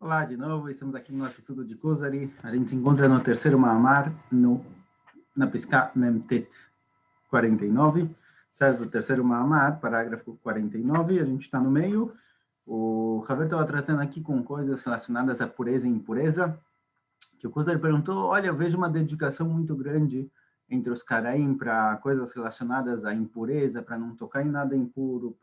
Olá de novo, estamos aqui no nosso estudo de Kuzari. A gente se encontra no terceiro Mahamar, na Pesca Memtet 49, certo? Do terceiro Mahamar, parágrafo 49, a gente está no meio. O Haver estava tratando aqui com coisas relacionadas à pureza e impureza, que o Kuzari perguntou, olha, eu vejo uma dedicação muito grande entre os Karaim para coisas relacionadas à impureza, para não tocar em nada impuro,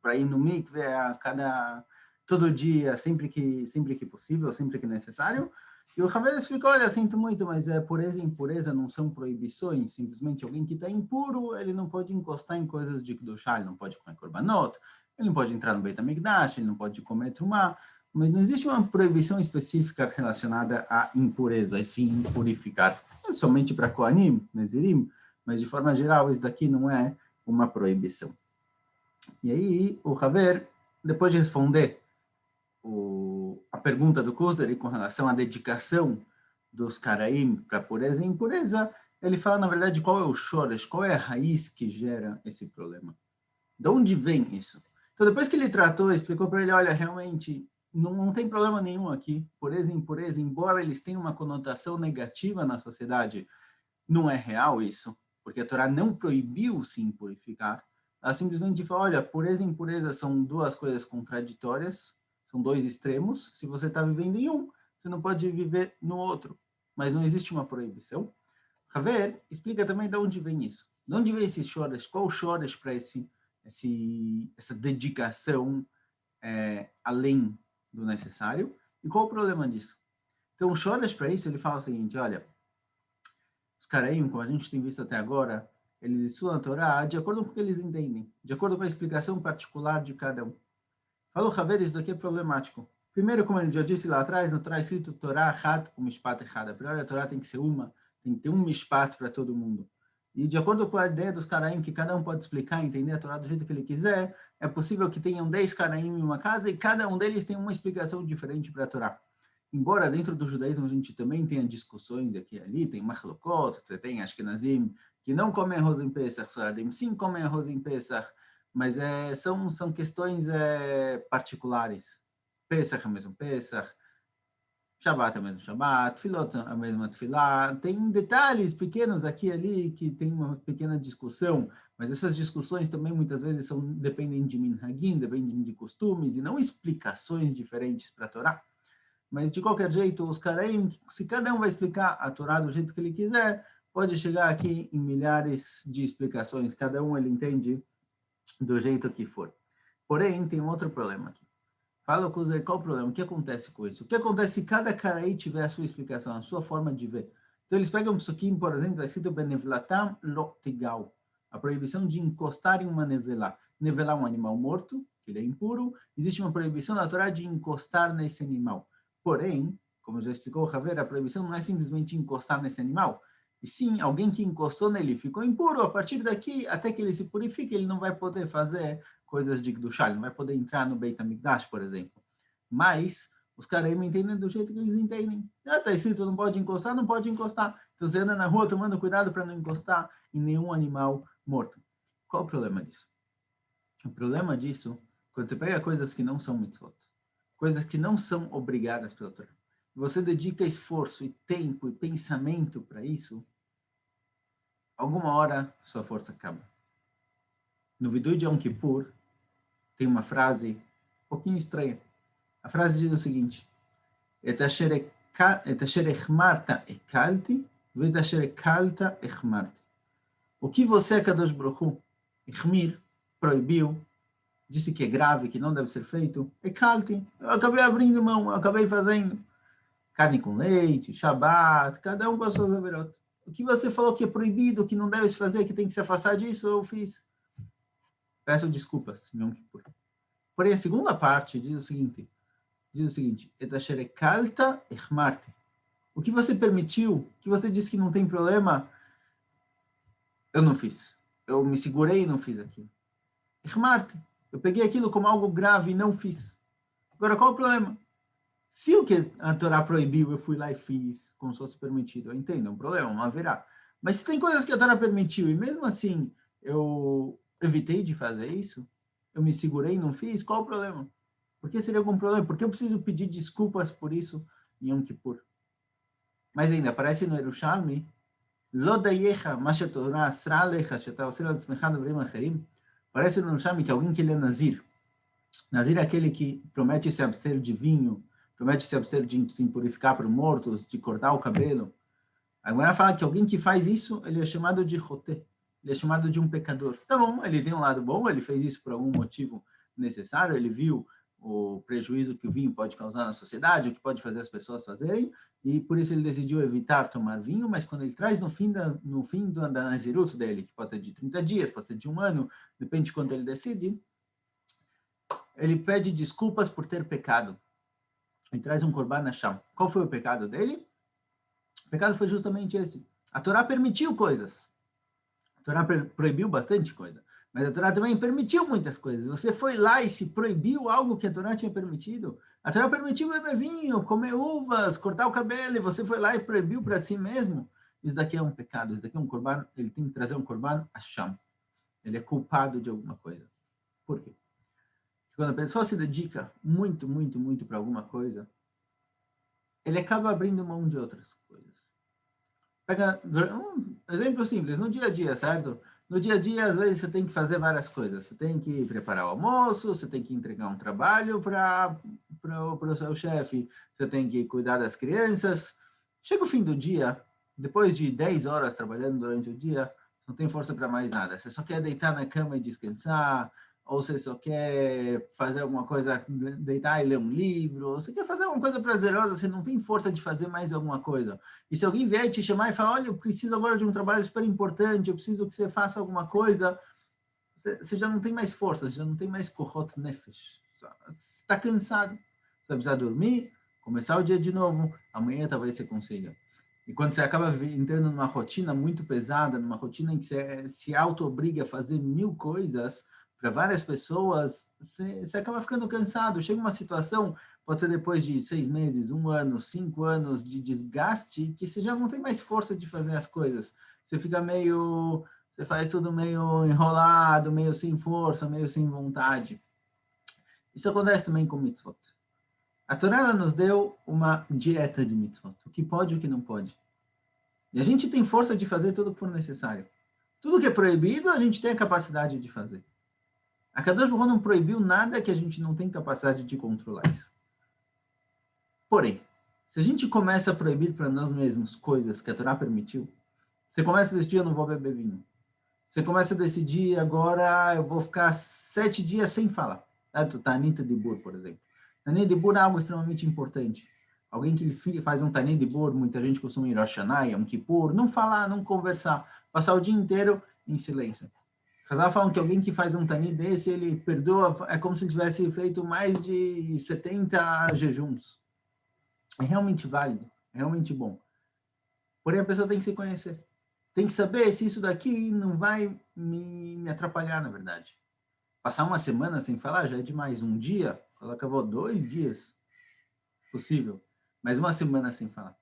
para ir no mikve a todo dia, sempre que possível, sempre que necessário. E o Haver explicou, olha, sinto muito, mas pureza e impureza não são proibições, simplesmente alguém que está impuro, ele não pode encostar em coisas de Kedushá, ele não pode comer korbanot, ele não pode entrar no Beit HaMikdash, ele não pode comer trumá, mas não existe uma proibição específica relacionada à impureza, e sim purificar. Não somente para Kohanim, Nezirim, mas de forma geral, isso daqui não é uma proibição. E aí, o Haver, depois de responder a pergunta do Kuzari com relação à dedicação dos Karaim para pureza e impureza, ele fala, na verdade, qual é o shoresh, qual é a raiz que gera esse problema. De onde vem isso? Então, depois que ele tratou, explicou para ele, olha, realmente, não tem problema nenhum aqui, pureza e impureza, embora eles tenham uma conotação negativa na sociedade, não é real isso, porque a Torá não proibiu se impurificar, ela simplesmente fala, olha, pureza e impureza são duas coisas contraditórias, são dois extremos, se você está vivendo em um, você não pode viver no outro, mas não existe uma proibição. Haver explica também de onde vem isso. De onde vem esse shoresh? Qual o shoresh para essa dedicação além do necessário? E qual o problema disso? Então, o shoresh para isso, ele fala o seguinte, olha, os Karaim, como a gente tem visto até agora, eles estudam a Torá de acordo com o que eles entendem, de acordo com a explicação particular de cada um. Falou, Haver, isso daqui é problemático. Primeiro, como ele já disse lá atrás, no Torá escrito Torá Had com Mishpat Had. A priori, a Torá tem que ser tem que ter um Mishpat para todo mundo. E de acordo com a ideia dos Karaim, que cada um pode explicar e entender a Torá do jeito que ele quiser, é possível que tenham 10 Karaim em uma casa e cada um deles tem uma explicação diferente para a Torá. Embora dentro do judaísmo a gente também tenha discussões aqui e ali, tem Machlokot, você tem Ashkenazim, que não comem arroz em Pesach, Sfaradim sim comem arroz em Pesach, mas são questões particulares. Pesach é o mesmo Pesach, Shabbat é o mesmo Shabbat, Filot é a mesma Tefilá. Tem detalhes pequenos aqui e ali que tem uma pequena discussão, mas essas discussões também muitas vezes dependem de minhagim, dependem de costumes e não explicações diferentes para a Torá. Mas, de qualquer jeito, os Karaim, se cada um vai explicar a Torá do jeito que ele quiser, pode chegar aqui em milhares de explicações. Cada um ele entende do jeito que for. Porém, tem um outro problema aqui. Fala, Kuzari, qual o problema? O que acontece com isso? O que acontece se cada Karaí tiver a sua explicação, a sua forma de ver? Então, eles pegam um psukim, por exemplo, é escrito Benevlatam Lotigal, a proibição de encostar em uma nevelá. Nevelá é um animal morto, que ele é impuro, existe uma proibição na Torá de encostar nesse animal. Porém, como já explicou o Haver, a proibição não é simplesmente encostar nesse animal, e sim, alguém que encostou nele ficou impuro, a partir daqui, até que ele se purifique, ele não vai poder fazer coisas de Kedushá, ele não vai poder entrar no Beit HaMikdash, por exemplo. Mas os caras me entendem do jeito que eles entendem. Está escrito, não pode encostar, não pode encostar. Então você anda na rua tomando cuidado para não encostar em nenhum animal morto. Qual o problema disso? O problema disso, quando você pega coisas que não são mitzvot, coisas que não são obrigadas pela Torá, você dedica esforço e tempo e pensamento para isso, alguma hora sua força acaba. No Vidui de Yom Kippur, tem uma frase um pouquinho estranha. A frase diz o seguinte: Et asher echmarta ekalti, v'et asher ekalta echmarti. O que você, Kadosh Baruch Hu, Echmir, proibiu, disse que é grave, que não deve ser feito, ekalti. Eu acabei abrindo mão, eu acabei fazendo. Carne com leite, Shabbat, cada um com as suas averot. O que você falou que é proibido, que não deve se fazer, que tem que se afastar disso, eu fiz. Peço desculpas, Yom Kippur. Porém, a segunda parte diz o seguinte, Etasherekalta echmarte. O que você permitiu, que você disse que não tem problema, eu não fiz. Eu me segurei e não fiz aquilo. Echmarte. Eu peguei aquilo como algo grave e não fiz. Agora, qual o problema? Se o que a Torá proibiu, eu fui lá e fiz, como se fosse permitido, eu entendo, é um problema, não haverá. Mas se tem coisas que a Torá permitiu, e mesmo assim eu evitei de fazer isso, eu me segurei e não fiz, qual o problema? Por que seria algum problema? Por que eu preciso pedir desculpas por isso em Yom Kippur? Mas ainda, aparece no Yerushalmi, Lo dayecha, ma shetorah asra alecha, sheta osir al tzmecha devrim acherim. Parece no Yerushalmi que alguém que ele é Nazir. Nazir é aquele que promete se abster de vinho, promete se abster de se purificar para mortos, de cortar o cabelo. Agora fala que alguém que faz isso, ele é chamado de roté, ele é chamado de um pecador. Tá bom, ele tem um lado bom, ele fez isso por algum motivo necessário, ele viu o prejuízo que o vinho pode causar na sociedade, o que pode fazer as pessoas fazerem, e por isso ele decidiu evitar tomar vinho, mas quando ele traz no fim da Nazirut dele, que pode ser de 30 dias, pode ser de um ano, depende de quando ele decide, ele pede desculpas por ter pecado. Ele traz um korban Hashem. Qual foi o pecado dele? O pecado foi justamente esse. A Torá permitiu coisas. A Torá proibiu bastante coisa. Mas a Torá também permitiu muitas coisas. Você foi lá e se proibiu algo que a Torá tinha permitido. A Torá permitiu beber vinho, comer uvas, cortar o cabelo, e você foi lá e proibiu para si mesmo. Isso daqui é um pecado. Isso daqui é um korban. Ele tem que trazer um korban Hashem. Ele é culpado de alguma coisa. Por quê? Porque quando a pessoa se dedica muito, muito, muito para alguma coisa, ele acaba abrindo mão de outras coisas. Pega um exemplo simples, no dia a dia, certo? No dia a dia, às vezes, você tem que fazer várias coisas. Você tem que preparar o almoço, você tem que entregar um trabalho para o seu chefe, você tem que cuidar das crianças. Chega o fim do dia, depois de 10 horas trabalhando durante o dia, não tem força para mais nada. Você só quer deitar na cama e descansar, ou você só quer fazer alguma coisa, deitar e ler um livro, ou você quer fazer alguma coisa prazerosa, você não tem força de fazer mais alguma coisa. E se alguém vier te chamar e falar, olha, eu preciso agora de um trabalho super importante, eu preciso que você faça alguma coisa, você já não tem mais força, já não tem mais kohot nefesh. Você está cansado, você vai precisar dormir, começar o dia de novo, amanhã talvez você consiga. E quando você acaba entrando numa rotina muito pesada, numa rotina em que você se auto-obriga a fazer 1000 coisas, para várias pessoas, você acaba ficando cansado. Chega uma situação, pode ser depois de 6 meses, 1 ano, 5 anos de desgaste, que você já não tem mais força de fazer as coisas. Você fica meio, você faz tudo meio enrolado, meio sem força, meio sem vontade. Isso acontece também com mitzvot. A Torá ela nos deu uma dieta de mitzvot, o que pode e o que não pode. E a gente tem força de fazer tudo o que for necessário. Tudo que é proibido, a gente tem a capacidade de fazer. A Kadosh Baruch Hu não proibiu nada que a gente não tem capacidade de controlar isso. Porém, se a gente começa a proibir para nós mesmos coisas que a Torá permitiu, você começa a decidir, eu não vou beber vinho. Você começa a decidir, agora eu vou ficar 7 dias sem falar. Certo? Tanit Dibur, por exemplo. Tanit Dibur é algo extremamente importante. Alguém que faz um Tanit Dibur, muita gente costuma ir ao Rosh Hashanah, Yom Kippur, não falar, não conversar, passar o dia inteiro em silêncio. Hazal falam que alguém que faz um Tanit desse, ele perdoa, é como se ele tivesse feito mais de 70 jejuns. É realmente válido, é realmente bom. Porém, a pessoa tem que se conhecer. Tem que saber se isso daqui não vai me atrapalhar, na verdade. Passar uma semana sem falar já é demais. Um dia, ela acabou 2 dias, possível. Mas uma semana sem falar.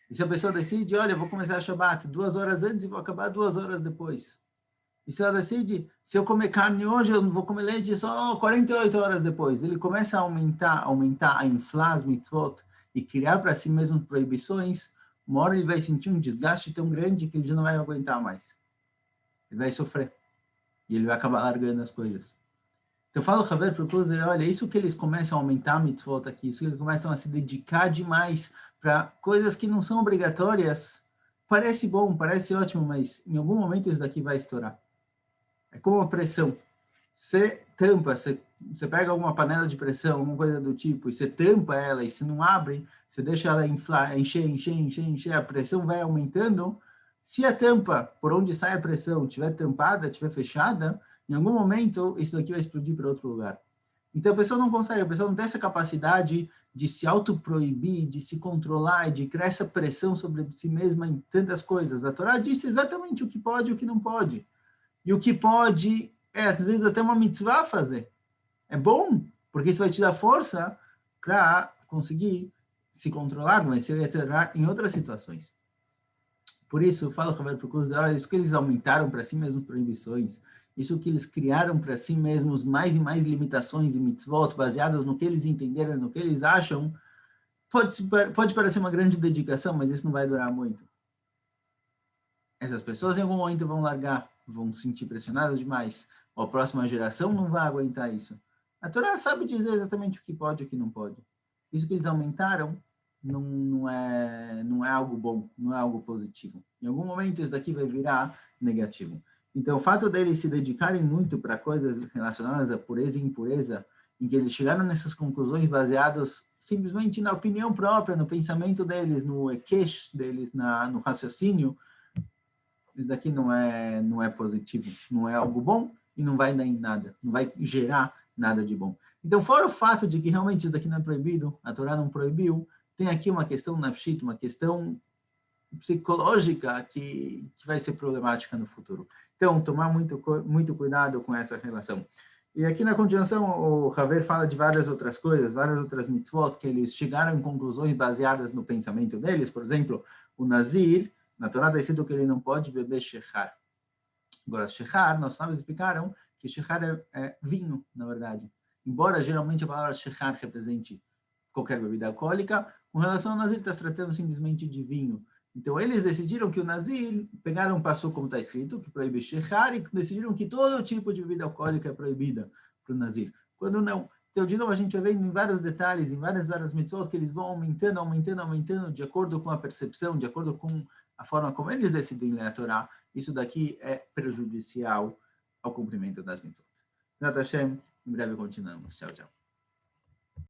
E se a pessoa decide, olha, eu vou começar a Shabbat 2 horas antes e vou acabar 2 horas depois. E se ela decide, se eu comer carne hoje, eu não vou comer leite só 48 horas depois. Ele começa a aumentar, a inflar as mitzvot e criar para si mesmo proibições. Uma hora ele vai sentir um desgaste tão grande que ele já não vai aguentar mais. Ele vai sofrer. E ele vai acabar largando as coisas. Então eu falo, Haver, para o Closer, olha, isso que eles começam a aumentar a mitzvot aqui, isso que eles começam a se dedicar demais para coisas que não são obrigatórias, parece bom, parece ótimo, mas em algum momento isso daqui vai estourar. É como a pressão. Você tampa, você pega alguma panela de pressão, alguma coisa do tipo, e você tampa ela e se não abre, você deixa ela inflar, encher, a pressão vai aumentando. Se a tampa, por onde sai a pressão, estiver tampada, estiver fechada, em algum momento isso daqui vai explodir para outro lugar. Então a pessoa não consegue, a pessoa não tem essa capacidade de se autoproibir, de se controlar, de criar essa pressão sobre si mesma em tantas coisas. A Torá disse exatamente o que pode e o que não pode. E o que pode, às vezes, até uma mitzvah fazer. É bom, porque isso vai te dar força para conseguir se controlar, mas em outras situações. Por isso, eu falo para o curso, olha, isso que eles aumentaram para si mesmo proibições, isso que eles criaram para si mesmos mais e mais limitações e mitzvot, baseados no que eles entenderam, no que eles acham, pode parecer uma grande dedicação, mas isso não vai durar muito. Essas pessoas em algum momento vão largar, vão se sentir pressionadas demais, ou a próxima geração não vai aguentar isso. A Torá sabe dizer exatamente o que pode e o que não pode. Isso que eles aumentaram não é algo bom, não é algo positivo. Em algum momento isso daqui vai virar negativo. Então, o fato deles se dedicarem muito para coisas relacionadas a pureza e impureza, em que eles chegaram nessas conclusões baseadas simplesmente na opinião própria, no pensamento deles, no ekesh deles, no raciocínio, isso daqui não é positivo, não é algo bom e não vai dar em nada, não vai gerar nada de bom. Então, fora o fato de que realmente isso daqui não é proibido, a Torá não proibiu, tem aqui uma questão nafshit, uma questão psicológica que vai ser problemática no futuro. Então, tomar muito cuidado com essa relação. E aqui na continuação, o Haver fala de várias outras coisas, várias outras mitzvot, que eles chegaram em conclusões baseadas no pensamento deles. Por exemplo, o Nazir, na Torá está escrito que ele não pode beber shechar. Agora, shechar, nós sábios explicaram que shechar é vinho, na verdade. Embora geralmente a palavra shechar represente qualquer bebida alcoólica, com relação ao Nazir, está se tratando simplesmente de vinho. Então, eles decidiram que o Nazir, pegaram um passo como está escrito, que proíbe shechar, e decidiram que todo tipo de bebida alcoólica é proibida para o Nazir. Quando não. Então, de novo, a gente vai vendo em vários detalhes, em várias mitzvot, que eles vão aumentando, de acordo com a percepção, de acordo com a forma como eles decidem ler a Torá. Isso daqui é prejudicial ao cumprimento das mitzvot. Hashem, em breve continuamos. Tchau, tchau.